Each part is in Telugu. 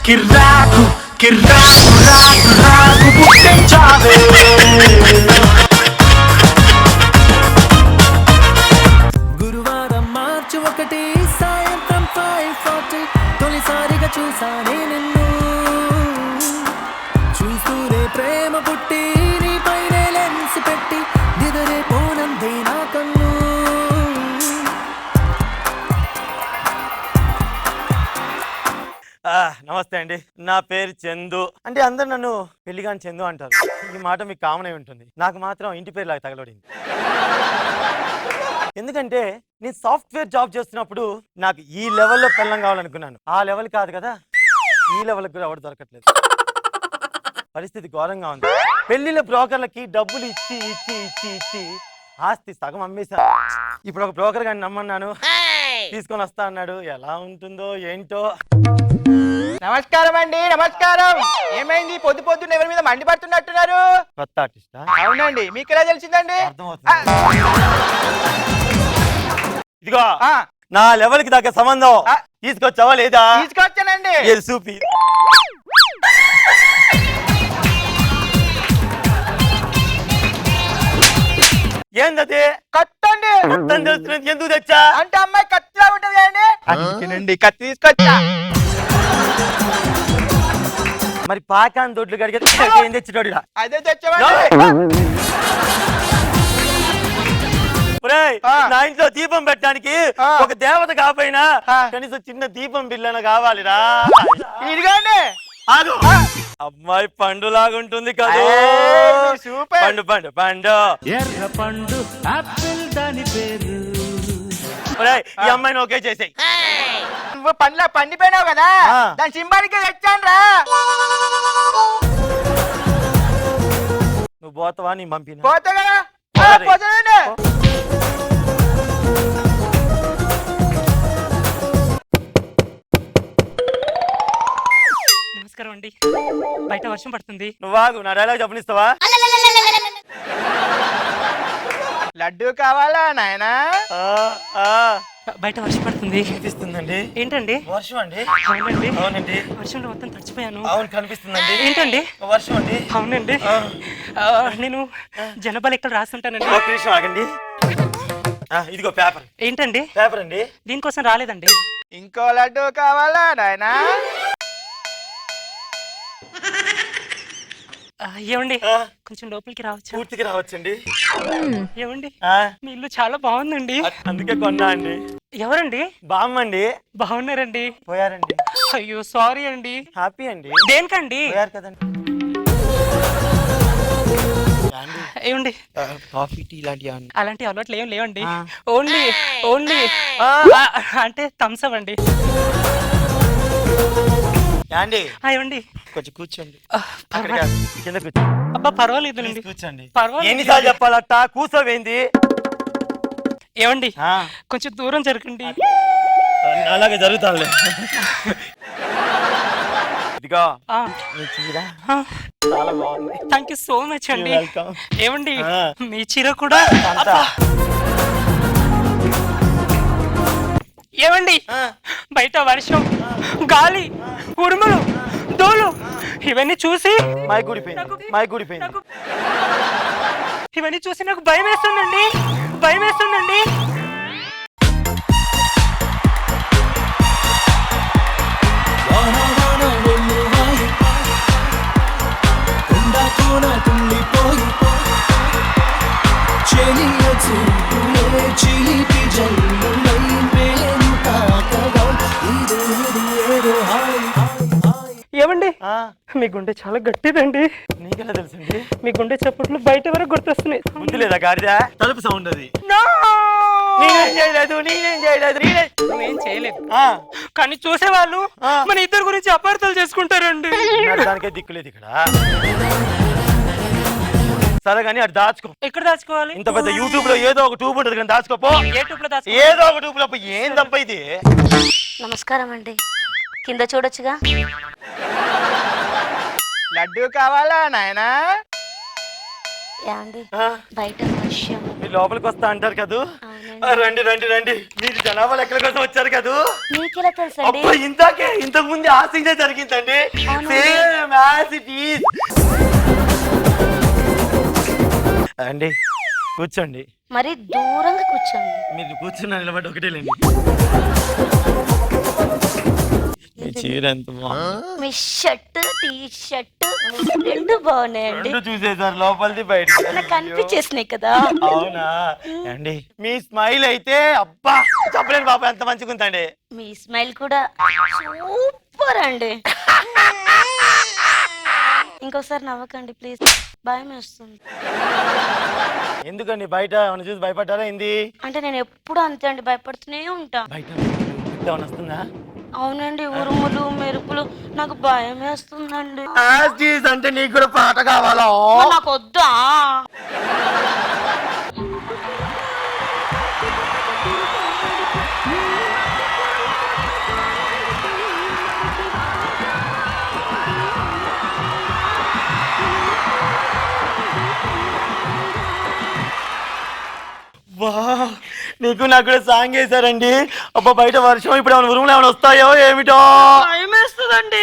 కిర్రాకు కిర్రాకు రాకు రాకు పుట్టించావే. గురువారం మార్చి 1 సాయంత్రం 5:40 తొలిసారిగా చూసానే నిన్ను. చూస్తూనే ప్రేమ పుట్టి నీపైనే లెన్స్ పెట్టి నిదరే పోనందే నా కన్ను. నమస్తే అండి, నా పేరు చందు. అంటే అందరు నన్ను పెళ్లిగాని చందు అంటారు. ఈ మాట మీకు కామన్ అయి ఉంటుంది. నాకు మాత్రం ఇంటి పేరు లాగా తగలడింది. ఎందుకంటే నేను సాఫ్ట్వేర్ జాబ్ చేస్తున్నప్పుడు నాకు ఈ లెవెల్లో పెళ్ళం కావాలనుకున్నాను. ఆ లెవెల్ కాదు కదా, ఈ లెవెల్కి కూడా ఎవరు దొరకట్లేదు. పరిస్థితి ఘోరంగా ఉంది. పెళ్లిళ్ళ బ్రోకర్లకి డబ్బులు ఇచ్చి ఇచ్చి ఇచ్చి ఇచ్చి ఆస్తి సగం అమ్మేశాను. ఇప్పుడు ఒక బ్రోకర్ గారిని నమ్మన్నాను, తీసుకొని వస్తా అన్నాడు. ఎలా ఉంటుందో ఏంటో. నమస్కారం అండి, నమస్కారం. ఏమైంది పొద్దు పొద్దున్న ఎవరి మీద మండిపడుతున్నట్టున్నారు? కొత్త ఆర్టిస్టా? అవునండి, మీకు ఎలా తెలిసిందండి? ఇదిగో నా లెవెల్ కి దగ్గర సంబంధం తీసుకొచ్చావా లేదా? తీసుకొచ్చానండి. చూపి. ఏందది? కత్తండి. ఎందుకు తెచ్చా? అంటే అమ్మాయి కత్తిలా ఉంటది కదండి, అందుకేనండి కత్తి తీసుకొచ్చా. మరి పాకాన్ దొడ్లు కడిగి ఏం తెచ్చినోడు? అదే తెచ్చామండి. నా ఇంట్లో దీపం పెట్టడానికి ఒక దేవత కాపోయినా కనీసం చిన్న దీపం బిల్లన కావాలిరా. ఇదిగోండి. అమ్మాయి పండులాగుంటుంది కదా. సూపర్. పండు పండు పండు ఎర్ర పండు ఆపిల్ దాని పేరు. ఈ అమ్మాయిని ఓకే చేసాయి. నువ్వు పండ్ల పండిపోయినావు కదా, దాని సింబాలికి తెచ్చాను రా. నువ్వు పోతావా? నీ పంపిన పోతా కదా. పోతానండి. నమస్కారం అండి. బయట వర్షం పడుతుంది. నువ్వు నా డైలాగ్ చెప్పనిస్తావా? లడ్డు కావాలా నాయనా? బయట వర్షం పడుతుంది. కనిపిస్తుందండి. ఏంటండి? వర్షం అండి. అవునండి. అవునండి. వర్షంలో మొత్తం తడిచిపోయాను. అవును కనిపిస్తుందండి. ఏంటండి? వర్షం అండి. అవునండి. నేను జనబల్ ఇక్కడ రాస్తుంటానండి. ఒక నిమిషం ఆగండి. ఇదిగో పేపర్. ఏంటండి? పేపర్ అండి. దీనికోసం రాలేదండి. ఇంకో లడ్డు కావాలా నాయనా? ఏమండి, కొంచెం లోపలికి రావచ్చు? పూర్తిగా రావచ్చండి. ఏమండి, మీ ఇల్లు చాలా బాగుందండి. అందుకే కొన్నా అండి. ఎవరండి? బామ్మండి. బాగున్నారండి. పోయారండి. అయ్యో సారీ అండి. హ్యాపీ అండి. దేనికండి? పోయారు కదండి. ఏమండి, కాఫీ టీ ఇలాంటి అలాంటి అలవాట్లు ఏం లేవండి. ఓన్లీ ఓన్లీ అంటే థమ్స్ అప్ అండి. యాండి ఏమండి, కొంచెం కూర్చోండి. కింద కూర్చో. అబ్బా పర్వాలేదండి, కూర్చోండి. పర్వాలేదు. ఎన్నిసార్లు చెప్పాలట? కూర్చోవేంది? ఏమండి, కొంచెం దూరం జరగండి. అలాగే జరుగుతానులే. ఇదిగో చీర చాలా బాగుంది. థ్యాంక్ యూ సో మచ్ అండి. వెల్కమ్. ఏమండి, మీ చీర కూడా. ఏమండి, బయట వర్షం, గాలి, ఉరుములు, దోలు ఇవన్నీ చూసి మైకూడిపోయింది. ఇవన్నీ చూసి నాకు భయం వేస్తుందండి, భయం వేస్తుందండి. ఏమండి, మీ గుండె చాలా గట్టిదండి. నీకెలా తెలుసండి? మీ గుండె చప్పట్లు బయట వరకు గుర్తొస్తున్నాయి. ముందు లేదా గాడిద? తలుపు సౌండ్ అది. నేనేం చేయలేదు. నువ్వేం చేయలేదు, కానీ చూసేవాళ్ళు మన ఇద్దరు గురించి అపార్థాలు చేసుకుంటారండి. దానికే దిక్కులేదు ఇక్కడ. సరే కానీ అటు దాచుకో. ఎక్కడ దాచుకోవాలి? ఇంత పెద్ద యూట్యూబ్ లో ఏదో ఒక ట్యూబ్ ఉంటుంది కానీ దాచుకోపో. ఏ ట్యూబ్ లో దాచుకో? ఏదో ఒక ట్యూబ్ లో. ఏం తప్ప ఇది? నమస్కారం అండి, కింద చూడొచ్చుగా. లడ్డు కావాలా నాయనా? యాండి, బయట వర్షం. రండి లోపలికి వస్తా అంటారు కదూ. అవునండి. రండి రండి రండి. మీరు జనాభా లెక్కల కోసం వచ్చారు కదూ. మీకెలా తెలుసండి? అబ్బా ఇంతకు ముందు ఆ సీనే జరిగిందండి. అవునండి. Same as it is. అండి కూర్చోండి. మరి దూరంగా కూర్చోండి. మీరు కూర్చున్నా నిలబడి ఒకటే లేండి. మీ చీర ఎంత బాగుంది. మీ షర్ట్ టీ షర్ట్ రెండు బాగున్నాయండి. రెండు చూసేసారు లోపలిది బయట నాకు కనిపించేసినాయి కదా. అవునా అండి. మీ స్మైల్ అయితే అబ్బా చెప్పలేను బాబా ఎంత మంచిగా ఉందండి. మీ స్మైల్ కూడా సూపర్ అండి. ఇంకోసారి నవ్వకండి ప్లీజ్, భయం వేస్తుంది. ఎందుకండి బయట ఏమైనా చూసి భయపడ్డారా ఏంది? అంటే నేను ఎప్పుడు అంతే అండి, భయపడుతూనే ఉంటా. బయట ఏమైనా వస్తుందా? అవునండి, ఉరుములు మెరుపులు నాకు భయం వేస్తుందండి. అంటే నీకు కూడా పాట కావాలా? మరి నాకు వద్దా? వా నీకు నాకు కూడా సాంగ్ వేశారండి. అబ్బా బయట వర్షం ఇప్పుడు ఏమైనా ఉరుములు ఏమైనా వస్తాయో ఏమిటో భయం వేస్తుందండి.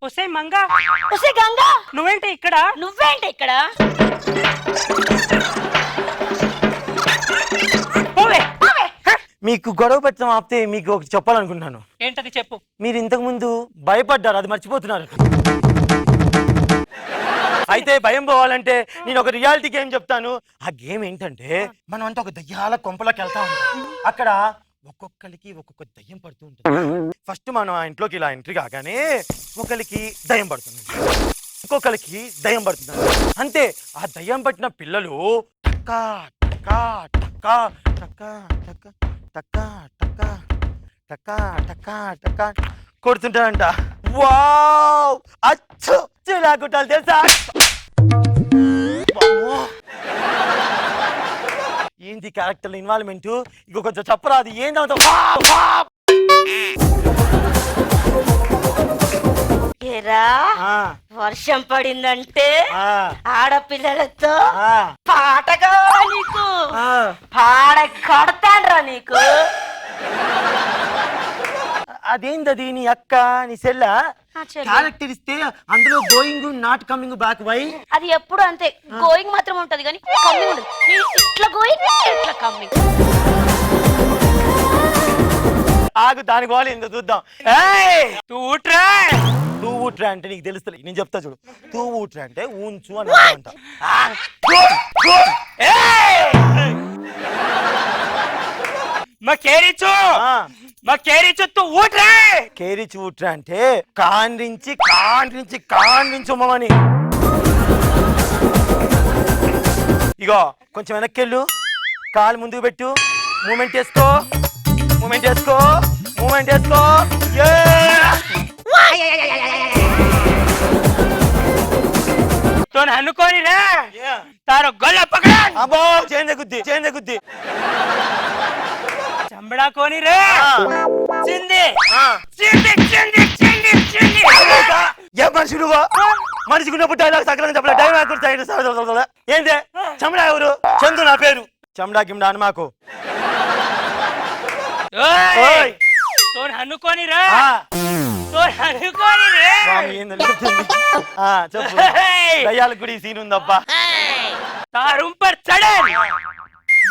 ఒసే మంగా, ఒసే గంగా, నువ్వేంటి ఇక్కడ? నువ్వేంటి ఇక్కడ? మీకు గొడవ పెట్టడం ఆపితే మీకు ఒకటి చెప్పాలనుకుంటున్నాను. ఏంటది చెప్పు. మీరు ఇంతకు ముందు భయపడ్డారు, అది మర్చిపోతున్నారు. అయితే భయం పోవాలంటే నేను ఒక రియాలిటీ గేమ్ చెప్తాను. ఆ గేమ్ ఏంటంటే మనం అంతా ఒక దయ్యాల కొంపలోకి వెళ్తా ఉంటాం. అక్కడ ఒక్కొక్కరికి ఒక్కొక్క దయ్యం పడుతూ ఉంటుంది. ఫస్ట్ మనం ఆ ఇంట్లోకి ఇలా ఎంట్రీ కాగానే ఒకరికి దయ్యం పడుతుంది, ఇంకొకరికి దయ్యం పడుతుంది. అంతే ఆ దయ్యం పట్టిన పిల్లలు టక్కా టక్కా టక్కా టక్కా టక్కా టక్కా టక్కా టక్కా టక్కా టక్కా కొడుతుంటారంట. వావ్ అచ్చు ఇలా కొట్టాలి తెలుసా? ఏంటి క్యారెక్టర్ ఇన్వాల్వ్మెంట్? ఇక కొంచెం చెప్పరాదు ఏంటవుతా? ఏరా వర్షం పడిందంటే ఆడపిల్లలతో పాట కావాలా నీకు? పాడ కడతాన్రా నీకు. అదేంటది నీ అక్క నీ సెల్ల క్యారెక్టర్ ఇస్తే అందులో going not coming back why? అది ఎప్పుడు అంతే, గోయింగ్ మాత్రం ఉంటది కానీ కమ్మింగ్ ఉండదు. ఇట్లా గోయింగ్ ఇట్లా కమ్మింగ్. ఆగు దాని గోళ ఏందో చూద్దాం. తూ ఊట్రా. తూ ఊట్రా అంటే నీకు తెలుస్తుంది, నేను చెప్తా చూడు. తూ ఊట్రా అంటే ఊంచు అని అంట. కేరిచి ఊట్రా అంటే కాండ్రించి కాండ్రించి కాండ్రించి ఉమ్మని. ఇగో కొంచెం వెనక్కెళ్ళు, కాలు ముందుకు పెట్టు, మూమెంట్ చేసుకో మూమెంట్ చేసుకో మూమెంట్ చేసుకో. అనుకోని తారో గొల్ల పకడ. అబ్బో చేంజ్ గుద్ది చేంజ్ గుద్ది చంబడా కోని రే చింది చింది చింది చింది చింది. ఏ మనిషి నువ్వు? మనిషికి ఉన్నప్పుడు డైలాగ్ సకలంగా చెప్పలే. డైలాగ్ ఏంటి? చమడా ఎవరు? చందు నా పేరు. చమడా గిమ్డా అని మాకు అనుకోని రా అనుకోని రే. చెప్పు దయ్యాలకు కూడా ఈ సీన్ ఉందబ్బా. తారుం పర్ చడే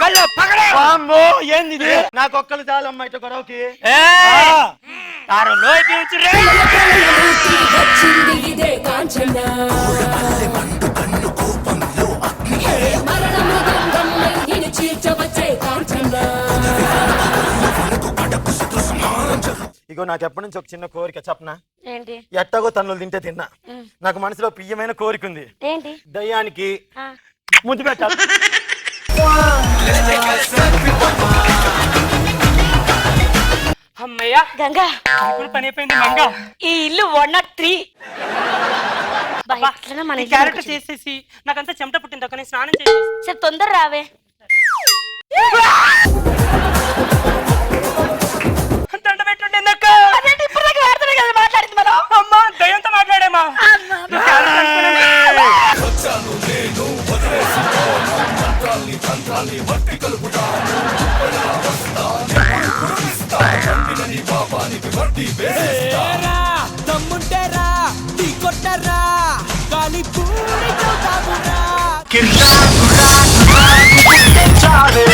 గల్ల పకడే. వామ్మో ఏంది ఇది? నాకు ఒక్కలు చాలు అమ్మా ఇట్లా గొడవకి. తారు లోయ పీల్చు రే. వచ్చింది ఇదే కాంచన మరణ మృదంగమై ఇని చీల్చవచ్చే కాంచన. ఇగో నాకు ఎప్పటి నుంచి ఒక చిన్న కోరిక చెప్పనా? ఏంటి? ఎట్టగో తన్నులు తింటే తిన్నా. నాకు మనసులో ప్రియమైన కోరిక ఉంది. ఏంటి? దయ్యానికి ముద్దు పెట్టాలి. అమ్మయ్యా గంగా ఇప్పుడు పని అయిపోయింది మంగా. ఈ ఇల్లు 103. ఈ క్యారెక్టర్ చేసేసి నాకంతా చెమట పుట్టింది అక్క. నేను స్నానం చేసి సరే తొందర రావే. దండ పెట్టుండే అక్క. ఇప్పుడు మాట్లాడింది మనం. అమ్మా దయ్యంతో మాట్లాడేమా? దమ్ముంటేరా టీ కొట్టరా గాలి పూరి చౌతావురా కిర్రాకు రాకు రాకు పుట్టించావే.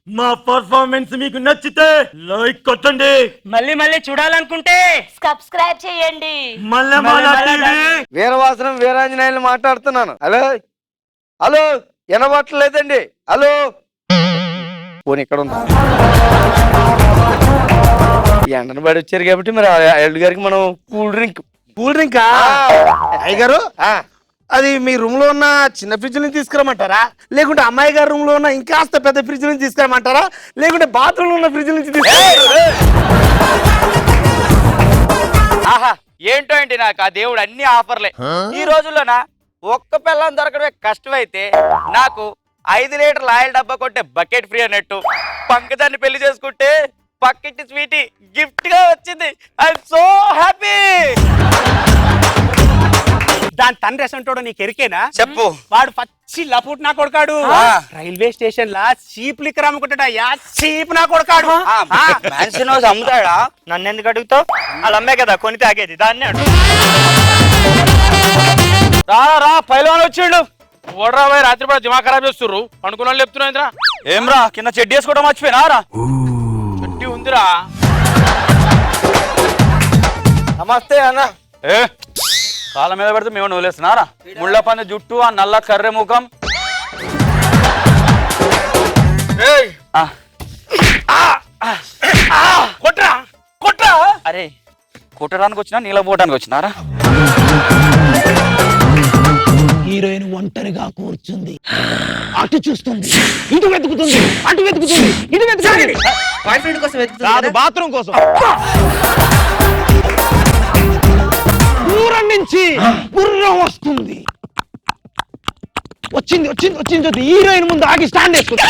మా పర్ఫార్మెన్స్ మీకు నచ్చితే లైక్ కొట్టండి. మళ్ళీ మళ్ళీ చూడాలనుకుంటే సబ్స్క్రైబ్ చేయండి. మల్లెమాల టీవీ. వీరవాసనం వీరాంజనేయులు మాట్లాడుతున్నాను. Hello hello వినబట్టలేదండి. హలో పోనీ ఇక్కడ ఉందా? ఎండను బడి వచ్చారు కాబట్టి మరి అల్లుడు గారికి మనం కూల్ డ్రింక్ అయ్యగారు అది మీ రూమ్ లో ఉన్న చిన్న ఫ్రిడ్జ్ నుంచి తీసుకురమ్మంటారా, లేకుంటే అమ్మాయి గారి రూమ్ లో ఉన్న ఇంకాస్త పెద్ద ఫ్రిడ్జ్ నుంచి తీసుకురమ్మంటారా, లేకుంటే బాత్రూమ్ లో ఉన్న ఫ్రిడ్జ్ నుంచి ఆహా ఏంటో ఏంటి నాకు ఆ దేవుడు అన్ని ఆఫర్లే. ఈ రోజుల్లోనా ఒక్క పిల్లని దొరకడమే కష్టమైతే నాకు 5 లీటర్ల ఆయిల్ డబ్బా కొట్టే బకెట్ ఫ్రీ అన్నట్టు పంకజాన్ని పెళ్లి చేసుకుంటే పక్కింటి స్వీటీ గిఫ్ట్ గా వచ్చింది. I'm so happy. దాని తండ్రి ఎసంటోడు నీకు ఎరికేనా? చెప్పు. వాడు పచ్చి లపుట్ నా కొడుకాడు. రైల్వే స్టేషన్ లా చీప్ లిక్కర్ అమ్ముకుంటాడా? చీప్ నా కొడుకాడు. Mansion house అమ్ముతాడా? నన్ను ఎందుకు అడుగుతావు? వాళ్ళు అమ్మే కదా కొని తాగేది, దాన్ని అడుగు. రా పైలవాన్ వచ్చిండు. ఓడరా పోయి రాత్రి కూడా దిమా ఖరాబ్ చేస్తుర్రు. పండుకున్న వాళ్ళు చెప్తున్నా ఏమ్రా కింద చెడ్డీ వేసుకోవడం మర్చిపోయినా రా. చెడ్డీ ఉందిరా. నమస్తే అన్న. కాళ్ళ మీద పెడితే మేము వదిలేస్తున్నారా? ముళ్ళ పంది జుట్టు, ఆ నల్ల కర్రె ముఖం. కొట్రా కొట్రా. అరే కొట్టడానికి వచ్చినా నీళ్ళ పోవడానికి వచ్చినారా? హీరోయిన్ ఒంటరిగా కూర్చుంది, అటు చూస్తుంది, ఇటు వెతుకుతుంది, అటు వెతుకుతుంది, ఇటు వెతుకుతుంది. బాయ్ ఫ్రెండ్ కోసం వెతుకుతుంది. బాత్రూమ్ కోసం దూరం నుంచి గుర్రం వస్తుంది. వచ్చింది వచ్చింది వచ్చింది. హీరోయిన్ ముందు ఆగి స్టాండ్ వేసుకుంది.